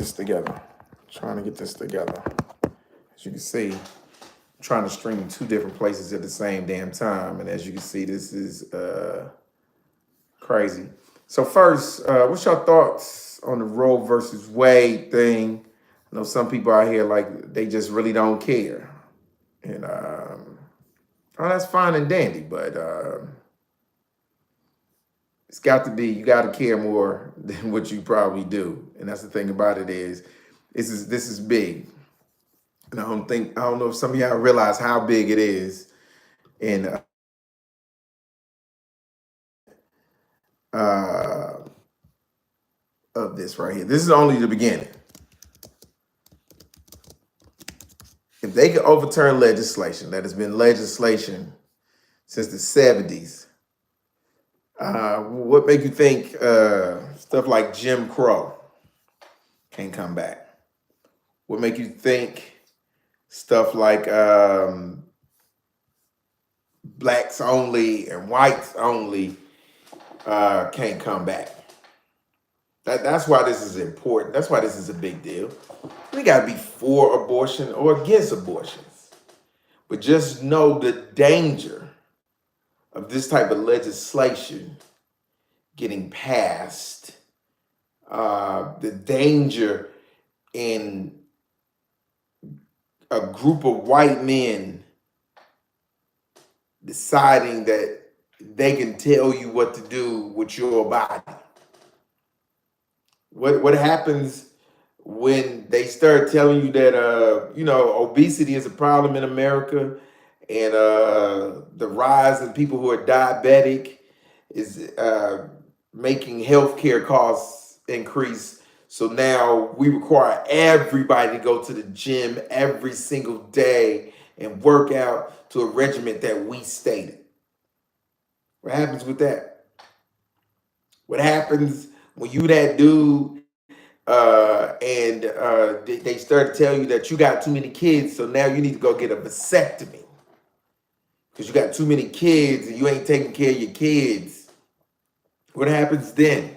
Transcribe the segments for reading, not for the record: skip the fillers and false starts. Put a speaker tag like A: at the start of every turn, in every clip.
A: this together. Trying to get this together. As you can see, I'm trying to stream two different places at the same damn time. And as you can see, this is crazy. So first, what's your thoughts on the Roe versus Wade thing? I know some people out here like they just really don't care. And oh, that's fine and dandy, but it's got to be, you got to care more than what you probably do. And that's the thing about it is, this is big. And I don't know if some of y'all realize how big it is. And of this right here. This is only the beginning. If they could overturn legislation that has been legislation since the 70s, what make you think stuff like Jim Crow can't come back? What make you think stuff like blacks only and whites only can't come back? That's why this is important. That's why this is a big deal. We got to be for abortion or against abortions. But just know the danger of this type of legislation getting passed, the danger in a group of white men deciding that they can tell you what to do with your body. What happens when they start telling you that obesity is a problem in America, and the rise of people who are diabetic is making healthcare costs increase? So now we require everybody to go to the gym every single day and work out to a regimen that we stated. What happens with that? What happens when you that dude and they start to tell you that you got too many kids, so now you need to go get a vasectomy because you got too many kids and you ain't taking care of your kids? What happens then?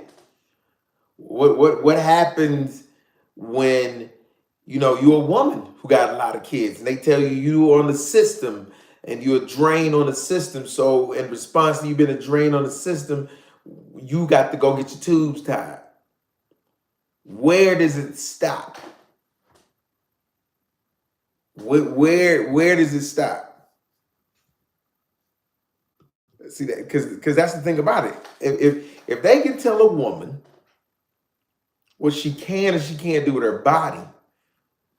A: What happens when you're a woman who got a lot of kids and they tell you on the system and you're a drain on the system? So in response to you being a drain on the system, you got to go get your tubes tied. Where does it stop? Where does it stop? See that? Because that's the thing about it. If they can tell a woman what she can and she can't do with her body,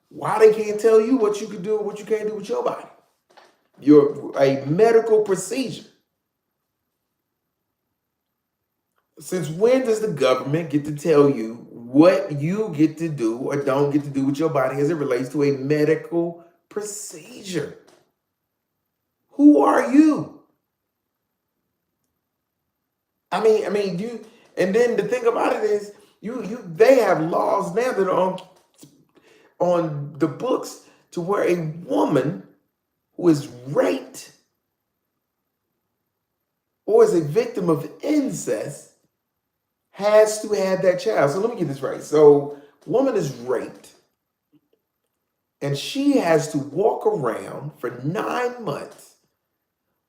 A: why they can't tell you what you can do and what you can't do with your body? You're a medical procedure. Since when does the government get to tell you what you get to do or don't get to do with your body as it relates to a medical procedure? Who are you? I mean, you. And then the thing about it is, they have laws now that are on the books to where a woman who is raped or is a victim of incest has to have that child. So let me get this right. So woman is raped and she has to walk around for 9 months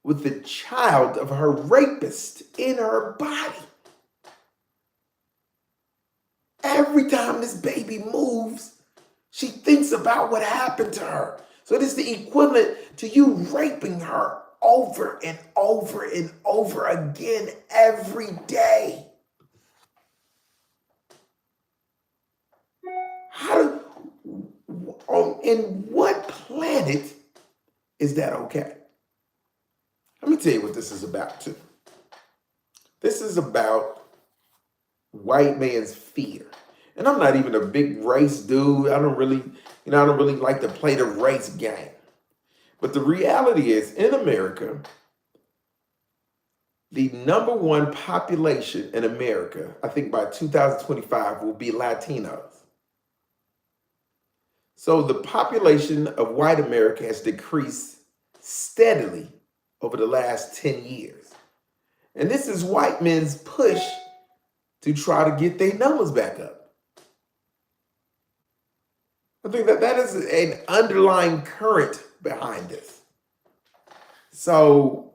A: with the child of her rapist in her body. Every time this baby moves, she thinks about what happened to her. So it is the equivalent to you raping her over and over and over again every day. In what planet is that okay? Let me tell you what this is about too. This is about white man's fear. And I'm not even a big race dude. I don't really like to play the race game. But the reality is, in America, the number one population in America, I think by 2025, will be Latinos. So the population of white America has decreased steadily over the last 10 years. And this is white men's push to try to get their numbers back up. I think that that is an underlying current behind this. So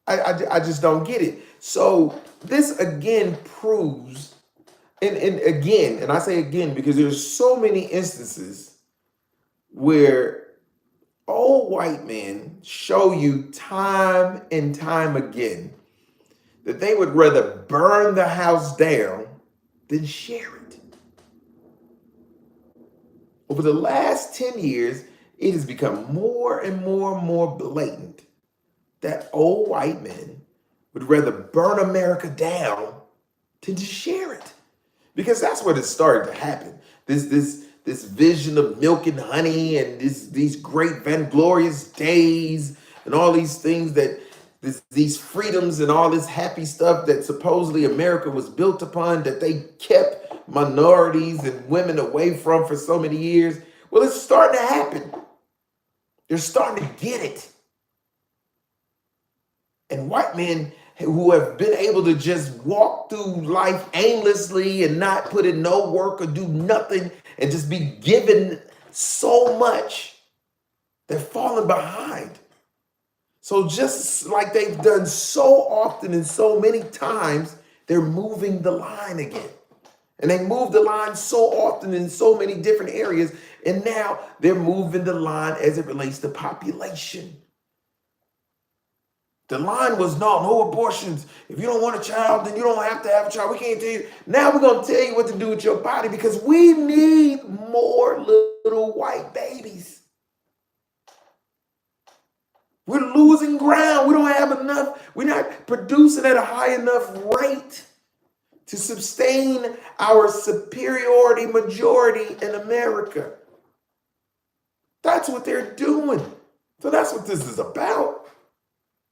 A: I just don't get it. So this again proves, and again, and I say again because there's so many instances where old white men show you time and time again that they would rather burn the house down than share it. Over the last 10 years, it has become more and more and more blatant that old white men would rather burn America down than to share it. Because that's what is starting to happen. This vision of milk and honey and these great vainglorious days and all these things that these freedoms and all this happy stuff that supposedly America was built upon, that they kept minorities and women away from for so many years. Well, it's starting to happen. They're starting to get it. And white men who have been able to just walk through life aimlessly and not put in no work or do nothing and just be given so much, they're falling behind. So just like they've done so often and so many times, they're moving the line again. And they move the line so often in so many different areas. And now they're moving the line as it relates to population. The line was no abortions. If you don't want a child, then you don't have to have a child. We can't tell you. Now we're going to tell you what to do with your body because we need more little white babies. We're losing ground. We don't have enough. We're not producing at a high enough rate to sustain our superiority majority in America. That's what they're doing. So that's what this is about.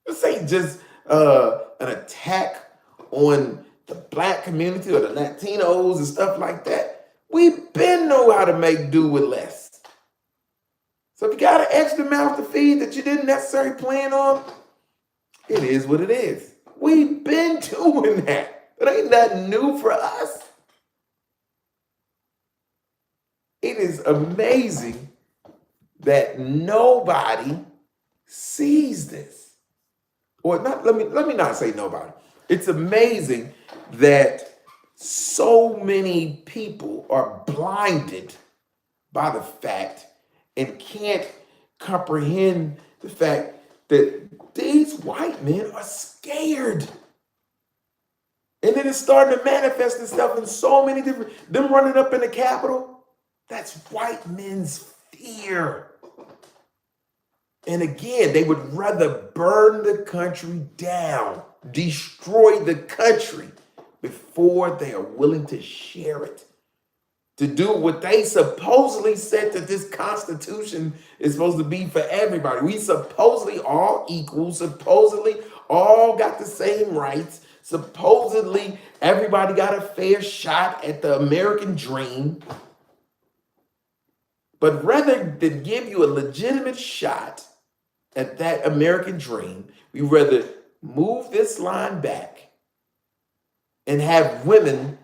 A: This ain't just an attack on the black community or the Latinos and stuff like that. We've been know how to make do with less. So if you got an extra mouth to feed that you didn't necessarily plan on, it is what it is. We've been doing that. It ain't nothing new for us. It is amazing that nobody sees this. Or not, let me not say nobody. It's amazing that so many people are blinded by the fact and can't comprehend the fact that these white men are scared. And then it's starting to manifest itself in so many different, them running up in the Capitol, that's white men's fear. And again, they would rather burn the country down, destroy the country before they are willing to share it. To do what they supposedly said that this Constitution is supposed to be for everybody. We supposedly all equal, supposedly all got the same rights, supposedly everybody got a fair shot at the American dream. But rather than give you a legitimate shot at that American dream, we rather move this line back and have women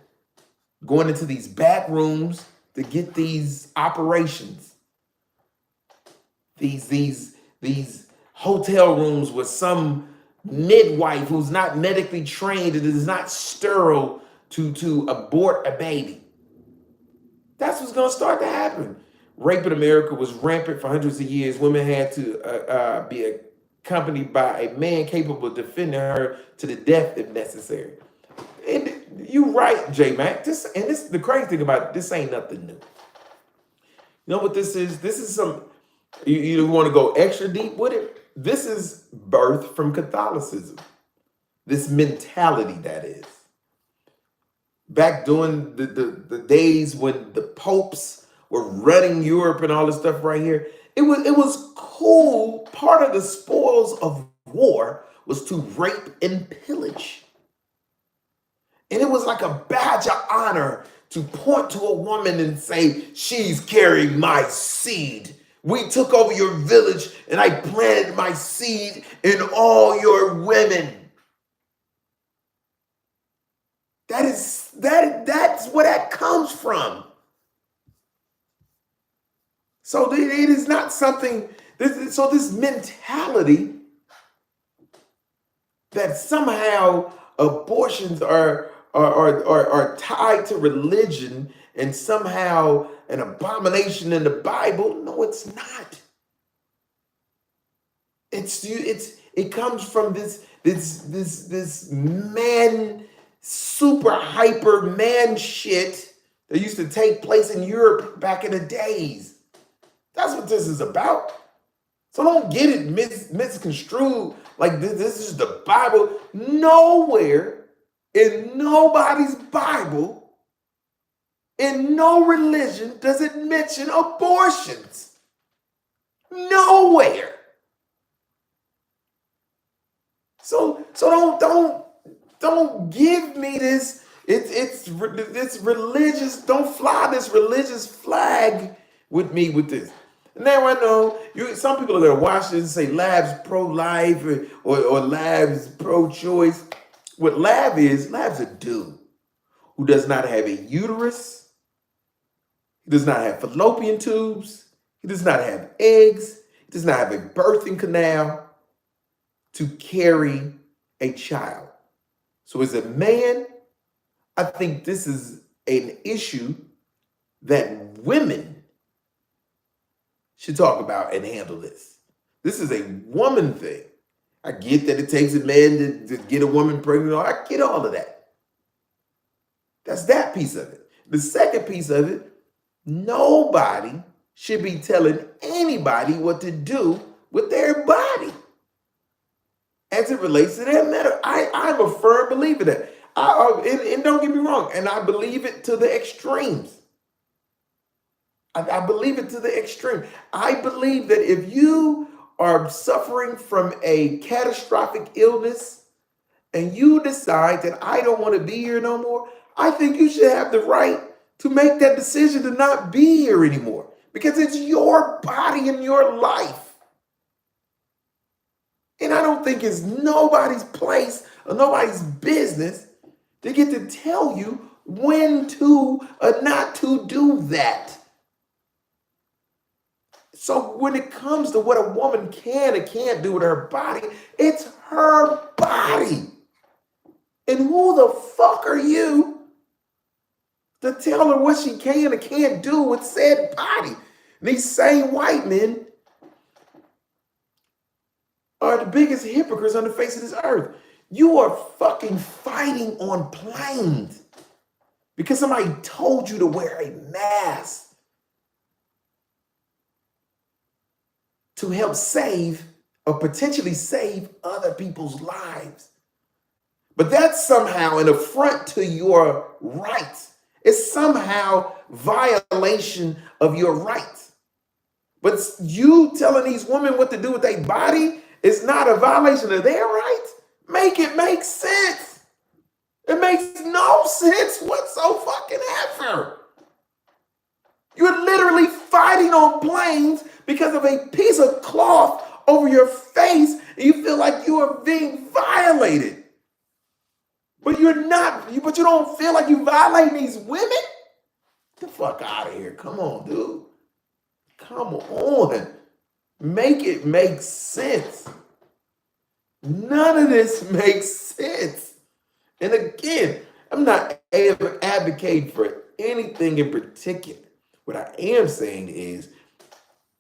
A: going into these back rooms to get these operations, these hotel rooms with some midwife who's not medically trained and is not sterile to abort a baby. That's what's going to start to happen. Rape in America was rampant for hundreds of years. Women had to be accompanied by a man capable of defending her to the death if necessary. And you right, J-Mac. The crazy thing about it, this ain't nothing new. You know what this is? This is some, you want to go extra deep with it? This is birth from Catholicism. This mentality, that is. Back during the days when the popes were running Europe and all this stuff right here, it was cool. Part of the spoils of war was to rape and pillage. And it was like a badge of honor to point to a woman and say, she's carrying my seed. We took over your village and I planted my seed in all your women. That's where that comes from. So it is not something, this mentality that somehow abortions are tied to religion and somehow an abomination in the Bible. No, it's not. It comes from this man, super hyper man shit that used to take place in Europe back in the days. That's what this is about. So don't get it misconstrued like this is the Bible. Nowhere in nobody's Bible, in no religion, does it mention abortions. Nowhere. So don't give me this. It's religious. Don't fly this religious flag with me with this. Now I know some people are gonna watch this and say Lab's pro-life or Lab's pro-choice. What Lab's a dude who does not have a uterus, he does not have fallopian tubes, he does not have eggs, he does not have a birthing canal to carry a child. So as a man, I think this is an issue that women should talk about and handle this. This is a woman thing. I get that it takes a man to get a woman pregnant. I get all of that. That's that piece of it. The second piece of it, nobody should be telling anybody what to do with their body as it relates to their matter. I'm a firm believer that. And don't get me wrong, and I believe it to the extremes. I believe it to the extreme. I believe that if you are suffering from a catastrophic illness and you decide that I don't want to be here no more, I think you should have the right to make that decision to not be here anymore because it's your body and your life. And I don't think it's nobody's place or nobody's business to get to tell you when to or not to do that. So when it comes to what a woman can and can't do with her body, it's her body. And who the fuck are you to tell her what she can and can't do with said body? And these same white men are the biggest hypocrites on the face of this earth. You are fucking fighting on planes because somebody told you to wear a mask to help save or potentially save other people's lives. But that's somehow an affront to your rights. It's somehow violation of your rights. But you telling these women what to do with their body is not a violation of their rights. Make it make sense. It makes no sense whatsoever. You're literally fighting on planes because of a piece of cloth over your face and you feel like you are being violated. But you're not, but you don't feel like you're violating these women? Get the fuck out of here. Come on, dude. Come on. Make it make sense. None of this makes sense. And again, I'm not advocating for anything in particular. What I am saying is,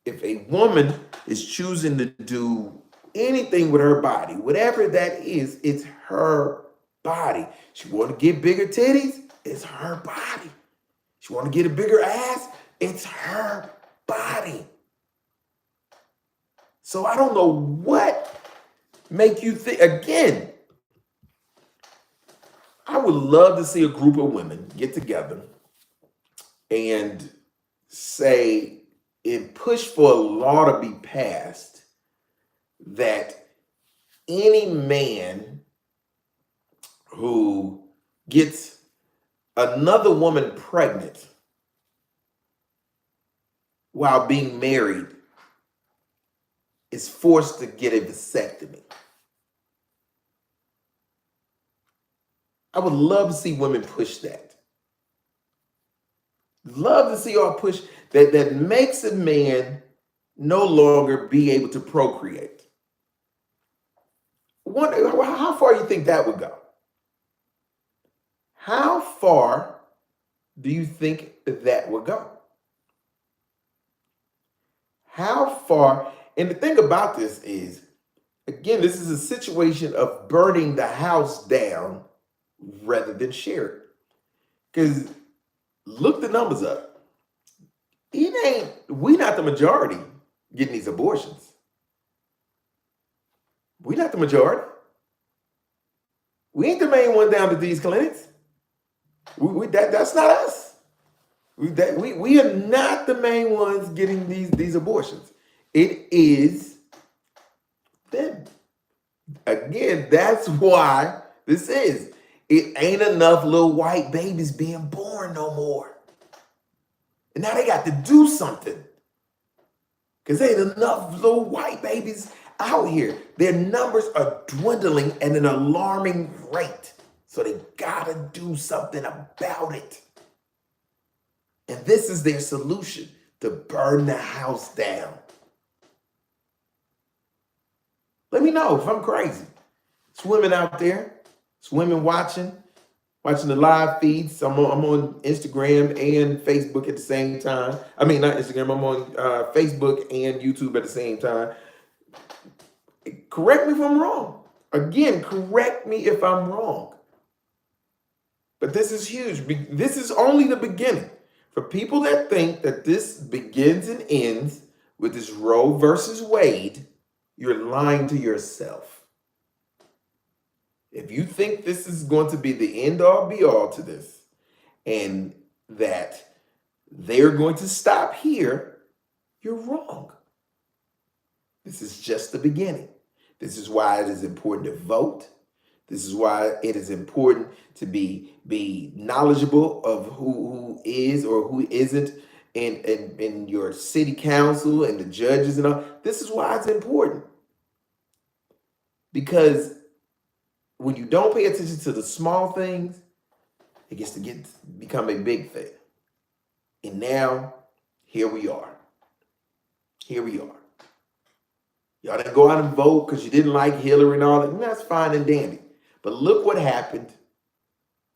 A: if a woman is choosing to do anything with her body, whatever that is, it's her body. She want to get bigger titties, it's her body. She want to get a bigger ass, it's her body. So I don't know what make you think. Again, I would love to see a group of women get together and say and push for a law to be passed that any man who gets another woman pregnant while being married is forced to get a vasectomy. I would love to see women push that. Love to see y'all push. that makes a man no longer be able to procreate. How far do you think that would go? How far do you think that would go? How far? And the thing about this is, again, this is a situation of burning the house down rather than share it. Because look the numbers up. We not the majority getting these abortions. We not the majority. We ain't the main one down to these clinics. That's not us. We are not the main ones getting these abortions. It is them. Again, that's why this is. It ain't enough little white babies being born no more. And now they got to do something. Because there ain't enough little white babies out here. Their numbers are dwindling at an alarming rate. So they gotta do something about it. And this is their solution, to burn the house down. Let me know if I'm crazy. It's women out there. It's women watching the live feeds. I'm on Instagram and Facebook at the same time. I mean, not Instagram. I'm on Facebook and YouTube at the same time. Correct me if I'm wrong. Again, correct me if I'm wrong. But this is huge. This is only the beginning. For people that think that this begins and ends with this Roe versus Wade, you're lying to yourself. If you think this is going to be the end all be all to this, and that they're going to stop here, you're wrong. This is just the beginning. This is why it is important to vote. This is why it is important to be knowledgeable of who is or who isn't in your city council and the judges and all. This is why it's important. Because when you don't pay attention to the small things, it gets to become a big thing. And now, here we are. Here we are. Y'all didn't go out and vote because you didn't like Hillary and all that. And that's fine and dandy. But look what happened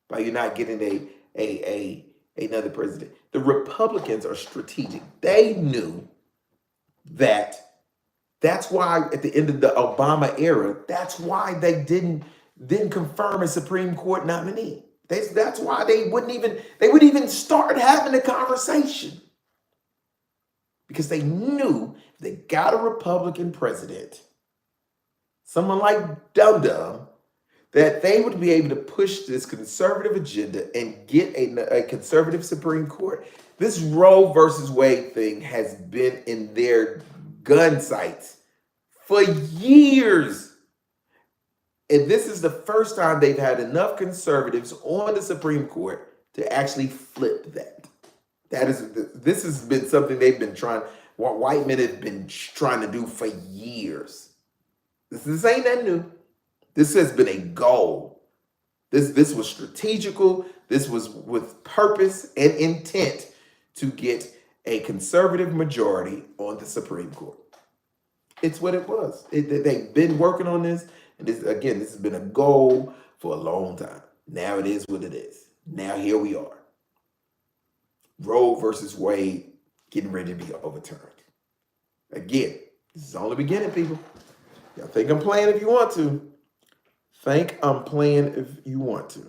A: by you not getting another president. The Republicans are strategic. They knew that's why at the end of the Obama era, that's why they didn't confirm a Supreme Court nominee. That's why they wouldn't even start having a conversation. Because they knew if they got a Republican president, someone like Dum Dum, that they would be able to push this conservative agenda and get a conservative Supreme Court. This Roe versus Wade thing has been in their gun sights for years. And this is the first time they've had enough conservatives on the Supreme Court to actually flip that. This has been something they've been trying, what white men have been trying to do for years. This ain't that new. This has been a goal. This was strategical. This was with purpose and intent to get a conservative majority on the Supreme Court. It's what it was. They've been working on this. And this has been a goal for a long time. Now it is what it is. Now here we are. Roe versus Wade getting ready to be overturned. Again, this is only beginning, people. Y'all think I'm playing if you want to. Think I'm playing if you want to.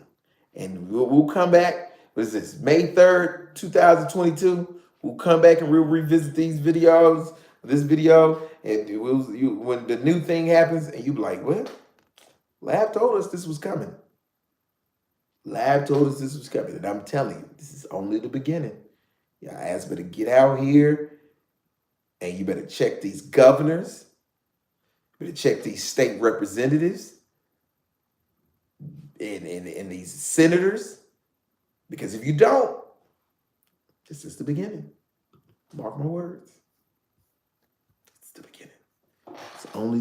A: And we'll come back. What is this? May 3rd, 2022. We'll come back and we'll revisit these videos, this video, and when the new thing happens, and you'll be like, well, Lab told us this was coming. Lab told us this was coming. And I'm telling you, this is only the beginning. Y'all ass better get out here and you better check these governors. You better check these state representatives and these senators. Because if you don't, this is the beginning. Mark my words. It's the beginning. It's only the beginning.